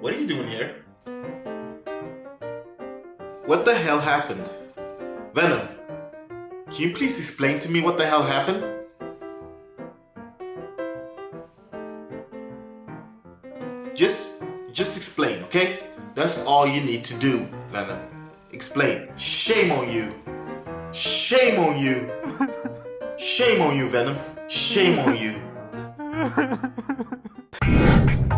What are you doing here? What the hell happened? Venom, can you please explain to me what the hell happened? Just explain, okay? That's all you need to do, Venom. Explain. Shame on you. Shame on you. Shame on you, Venom. Shame on you.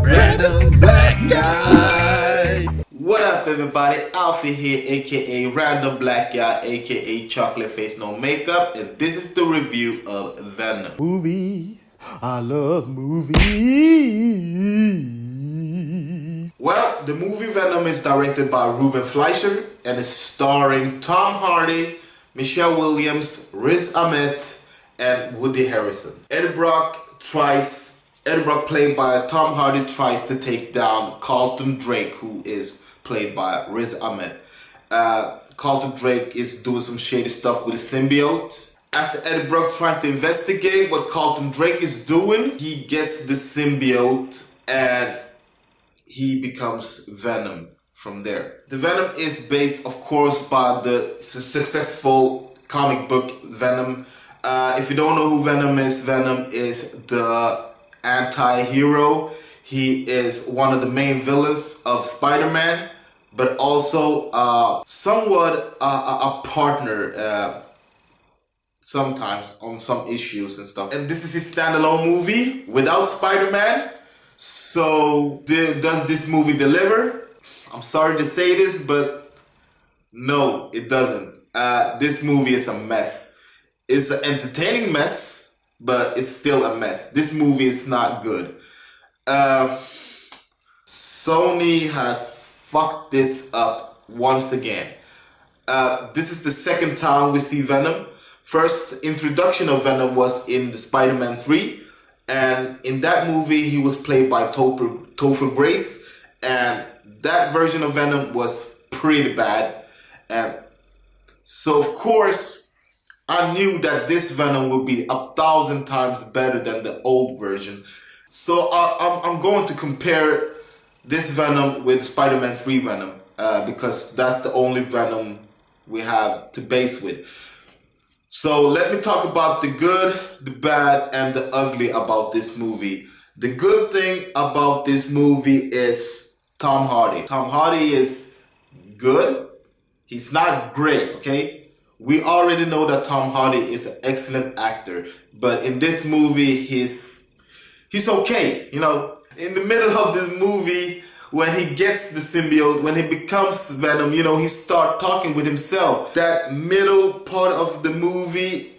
Random Black Guy. What up, everybody? Alfie here, aka Random Black Guy, aka Chocolate Face No Makeup, and this is the review of Venom. Movies. I love movies. Well, the movie Venom is directed by Ruben Fleischer and is starring Tom Hardy, Michelle Williams, Riz Ahmed, and Woody Harrelson. Eddie Brock, played by Tom Hardy, tries to take down Carlton Drake, who is played by Riz Ahmed. Carlton Drake is doing some shady stuff with a symbiote. After Eddie Brock tries to investigate what Carlton Drake is doing, he gets the symbiote and he becomes Venom from there. The Venom is based, of course, by the successful comic book Venom. If you don't know who Venom is the anti-hero. He is one of the main villains of Spider-Man, but also somewhat a partner sometimes on some issues and stuff. And this is his standalone movie without Spider-Man. So does this movie deliver? I'm sorry to say this, but no, it doesn't. This movie is a mess. It's an entertaining mess, but it's still a mess. This movie is not good. Sony has fucked this up once again. This is the second time we see Venom. First introduction of Venom was in the Spider-Man 3. And in that movie, he was played by Topher Grace. And that version of Venom was pretty bad. And so, of course, I knew that this Venom would be 1,000 times better than the old version. So I'm going to compare this Venom with Spider-Man 3 Venom because that's the only Venom we have to base with. So let me talk about the good, the bad, and the ugly about this movie. The good thing about this movie is Tom Hardy. Tom Hardy is good. He's not great, okay? We already know that Tom Hardy is an excellent actor, but in this movie, he's okay, you know? In the middle of this movie, when he gets the symbiote, when he becomes Venom, you know, he starts talking with himself. That middle part of the movie,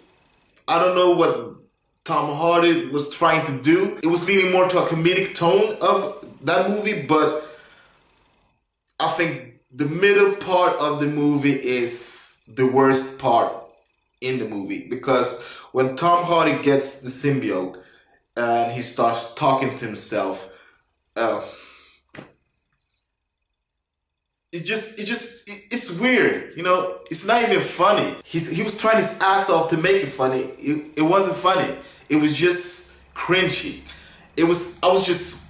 I don't know what Tom Hardy was trying to do. It was leaning more to a comedic tone of that movie, but I think the middle part of the movie is the worst part in the movie, because when Tom Hardy gets the symbiote and he starts talking to himself, it's weird, you know. It's not even funny. He was trying his ass off to make it funny. It wasn't funny. It was just cringy. I was just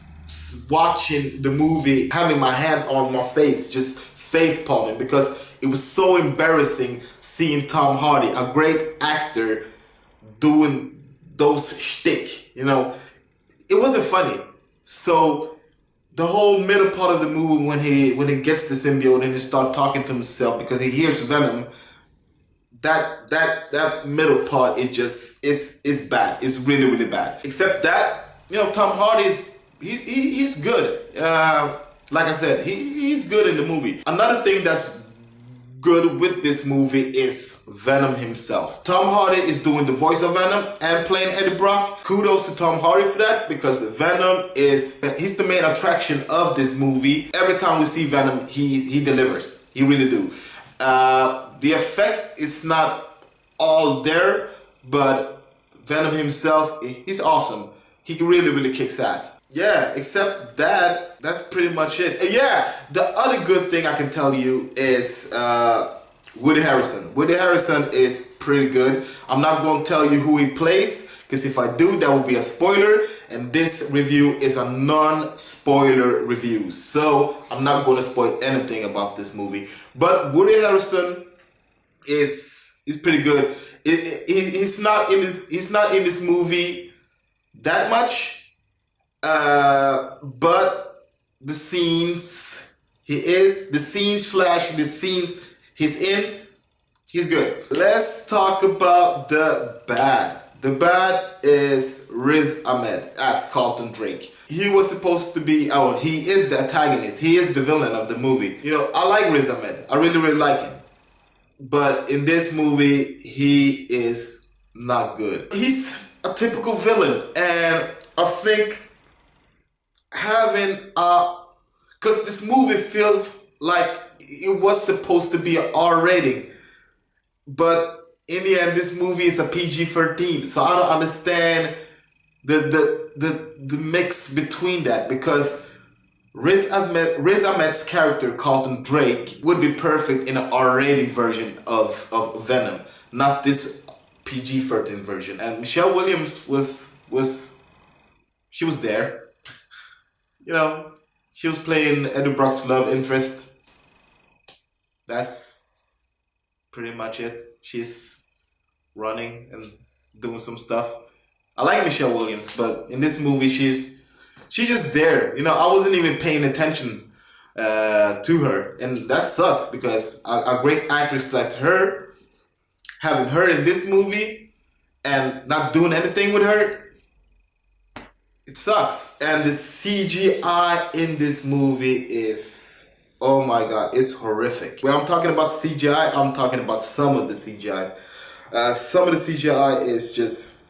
watching the movie, having my hand on my face, just face palming, because it was so embarrassing seeing Tom Hardy, a great actor, doing those shtick, you know. It wasn't funny. So the whole middle part of the movie, when he gets the symbiote and he starts talking to himself because he hears Venom, that middle part, it's bad. It's really, really bad. Except that, you know, Tom Hardy he's good. Like I said, he's good in the movie. Another thing that's good with this movie is Venom himself. Tom Hardy is doing the voice of Venom and playing Eddie Brock. Kudos to Tom Hardy for that, because Venom he's the main attraction of this movie. Every time we see Venom, he delivers. He really do. The effects is not all there, but Venom himself, he's awesome. He really, really kicks ass. Yeah, except that's pretty much it. Yeah, the other good thing I can tell you is Woody Harrelson. Woody Harrelson is pretty good. I'm not going to tell you who he plays because if I do, that will be a spoiler, and this review is a non-spoiler review, so I'm not going to spoil anything about this movie. But Woody Harrelson is pretty good. He's not in this movie that much, but the scenes he's in, he's good. Let's talk about the bad. The bad is Riz Ahmed as Carlton Drake. He was supposed to be, he is the antagonist. He is the villain of the movie. You know, I like Riz Ahmed. I really, really like him. But in this movie, he is not good. He's a typical villain. And I think because this movie feels like it was supposed to be an R rating. But in the end, this movie is a PG-13, so I don't understand the mix between that, because Riz Ahmed's character Carlton Drake would be perfect in an R-rating version of Venom, not this PG-13 version. And Michelle Williams was there, you know, she was playing Eddie Brock's love interest. That's pretty much it. She's running and doing some stuff. I like Michelle Williams, but in this movie, she's just there. You know, I wasn't even paying attention to her, and that sucks, because a great actress like her, having her in this movie and not doing anything with her, it sucks. And the CGI in this movie is, oh my god, it's horrific. When I'm talking about CGI, I'm talking about some of the CGI. Some of the CGI is just,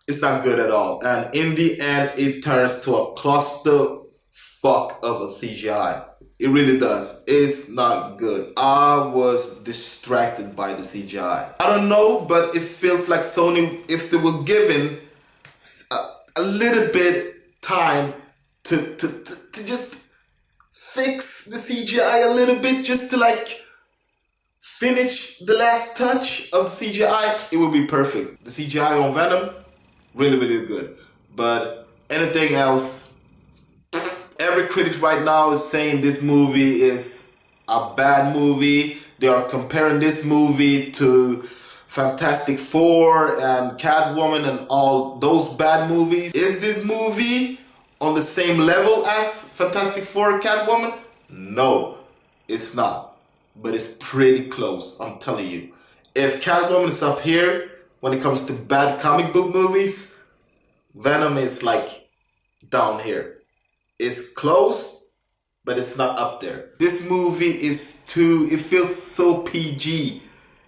it's not good at all. And in the end, it turns to a cluster fuck of a CGI. It really does. It's not good. I was distracted by the CGI. I don't know, but it feels like Sony, if they were given a little bit time to just fix the CGI a little bit, just to like finish the last touch of the CGI, it would be perfect. The CGI on Venom, really, really good. But anything else, every critic right now is saying this movie is a bad movie. They are comparing this movie to Fantastic Four and Catwoman and all those bad movies. Is this movie on the same level as Fantastic Four and Catwoman? No, it's not. But it's pretty close, I'm telling you. If Catwoman is up here when it comes to bad comic book movies, Venom is like down here. It's close, but it's not up there. This movie is it feels so PG.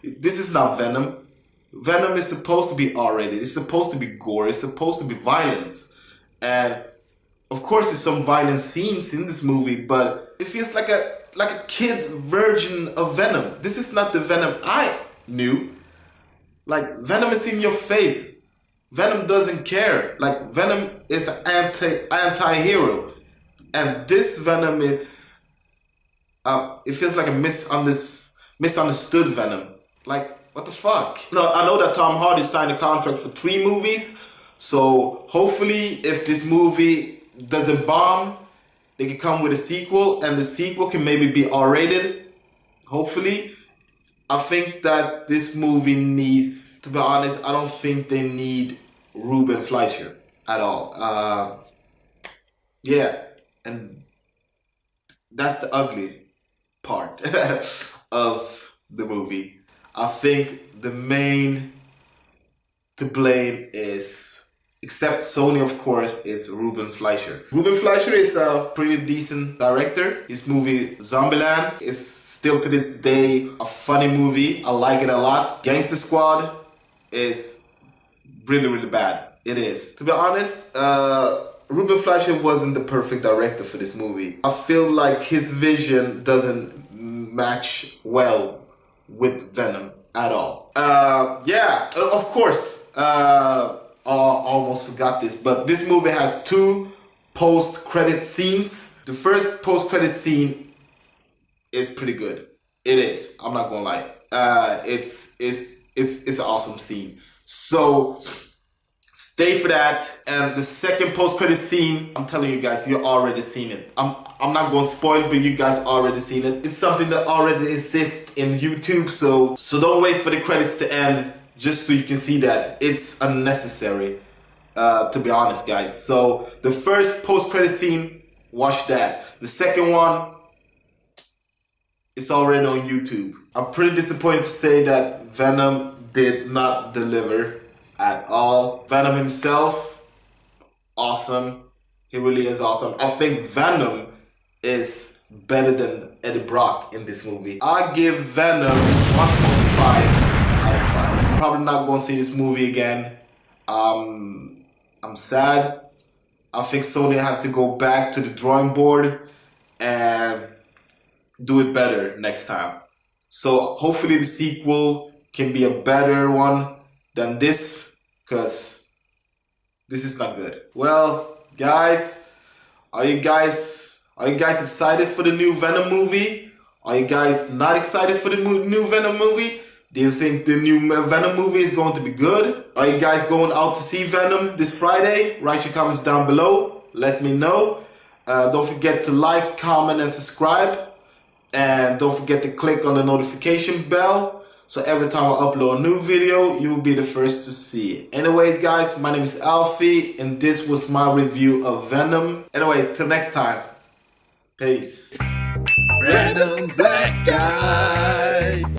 This is not Venom. Venom is supposed to be R-rated. It's supposed to be gore. It's supposed to be violence. And of course there's some violent scenes in this movie, but it feels like a kid version of Venom. This is not the Venom I knew. Like, Venom is in your face. Venom doesn't care. Like, Venom is an anti-hero. And this Venom is, it feels like a misunderstood Venom. Like, what the fuck? No, I know that Tom Hardy signed a contract for 3 movies. So, hopefully, if this movie doesn't bomb, they can come with a sequel, and the sequel can maybe be R-rated, hopefully. I think that this movie needs, to be honest, I don't think they need Ruben Fleischer at all. Yeah, and that's the ugly part of the movie. I think the main to blame is, except Sony, of course, is Ruben Fleischer. Ruben Fleischer is a pretty decent director. His movie Zombieland is still to this day a funny movie. I like it a lot. Gangster Squad is really, really bad. It is. To be honest, Ruben Fleischer wasn't the perfect director for this movie. I feel like his vision doesn't match well with Venom at all. Yeah, of course. I almost forgot this, but this movie has 2 post-credit scenes. The first post-credit scene is pretty good. It is. I'm not gonna lie. It's an awesome scene. So Stay for that. And the second post-credit scene, I'm telling you guys, you already seen it. I'm not going to spoil, but you guys already seen it. It's something that already exists in YouTube, so don't wait for the credits to end just so you can see that. It's unnecessary, to be honest, guys. So the first post-credit scene, watch that. The second one, it's already on YouTube. I'm pretty disappointed to say that Venom did not deliver at all. Venom himself, awesome. He really is awesome. I think Venom is better than Eddie Brock in this movie. I give Venom 1.5 out of 5. Probably not going to see this movie again. I'm sad. I think Sony has to go back to the drawing board and do it better next time. So hopefully the sequel can be a better one than this, because this is not good. Well, guys, are you guys excited for the new Venom movie? Are you guys not excited for the new Venom movie? Do you think the new Venom movie is going to be good? Are you guys going out to see Venom this Friday? Write your comments down below. Let me know. Don't forget to like, comment, and subscribe. And don't forget to click on the notification bell, so every time I upload a new video, you'll be the first to see it. Anyways, guys, my name is Alfie, and this was my review of Venom. Anyways, till next time. Peace. Random black guy.